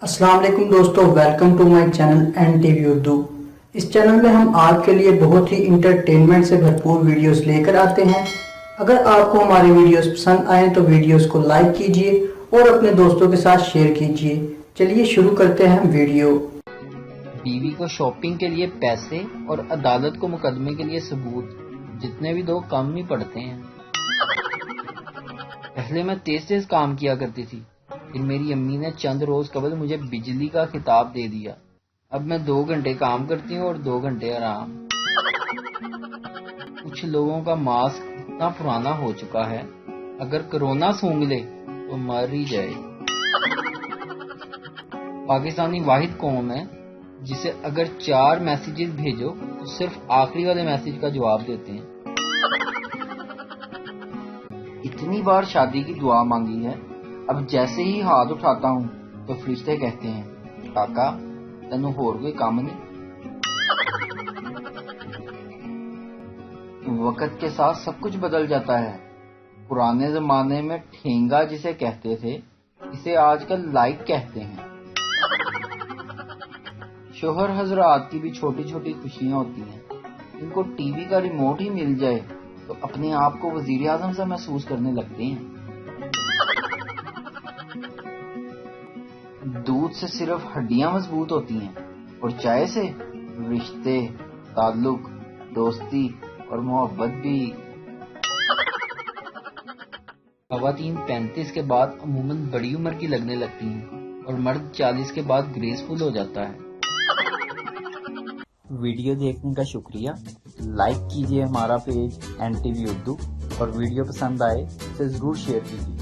अस्सलाम वालेकुम दोस्तों, welcome to my channel N TV Urdu. इस चैनल में हम आपके लिए बहुत ही इंटरटेनमेंट से भरपूर वीडियोस लेकर आते हैं। अगर आपको हमारी वीडियोस पसंद आए तो वीडियोस को लाइक कीजिए और अपने दोस्तों के साथ शेयर कीजिए। चलिए शुरू करते हैं वीडियो। बीवी को शॉपिंग के लिए पैसे और अदालत को मुकदमे के लिए सबूत, जितने भी दो कम ही पड़ते हैं। पहले मैं तेज तेज काम किया करती थी, फिर मेरी अम्मी ने चंद रोज कबल मुझे बिजली का खिताब दे दिया। अब मैं 2 घंटे काम करती हूँ और 2 घंटे आराम। कुछ लोगों का मास्क इतना पुराना हो चुका है, अगर कोरोना सूंघ ले तो मर ही जाए। पाकिस्तानी वाहिद कौम है जिसे अगर 4 मैसेजेस भेजो तो सिर्फ आखिरी वाले मैसेज का जवाब देते हैं। इतनी बार शादी की दुआ मांगी है, अब जैसे ही हाथ उठाता हूँ तो फरिश्ते कहते हैं, काका तेनू होर कोई काम नहीं। वक्त के साथ सब कुछ बदल जाता है। पुराने जमाने में ठेंगा जिसे कहते थे, इसे आजकल लाइक कहते हैं। शोहर हजरात की भी छोटी छोटी खुशियां होती हैं। इनको टीवी का रिमोट ही मिल जाए तो अपने आप को वजीर आजम सा महसूस करने लगते हैं। दूध से सिर्फ हड्डियां मजबूत होती हैं और चाय से रिश्ते, ताल्लुक, दोस्ती और मोहब्बत भी। खवातीन 35 के बाद अमूमन बड़ी उम्र की लगने लगती हैं और मर्द 40 के बाद ग्रेसफुल हो जाता है। वीडियो देखने का शुक्रिया। लाइक कीजिए हमारा पेज एन टीवी उर्दू और वीडियो पसंद आए तो जरूर शेयर कीजिए।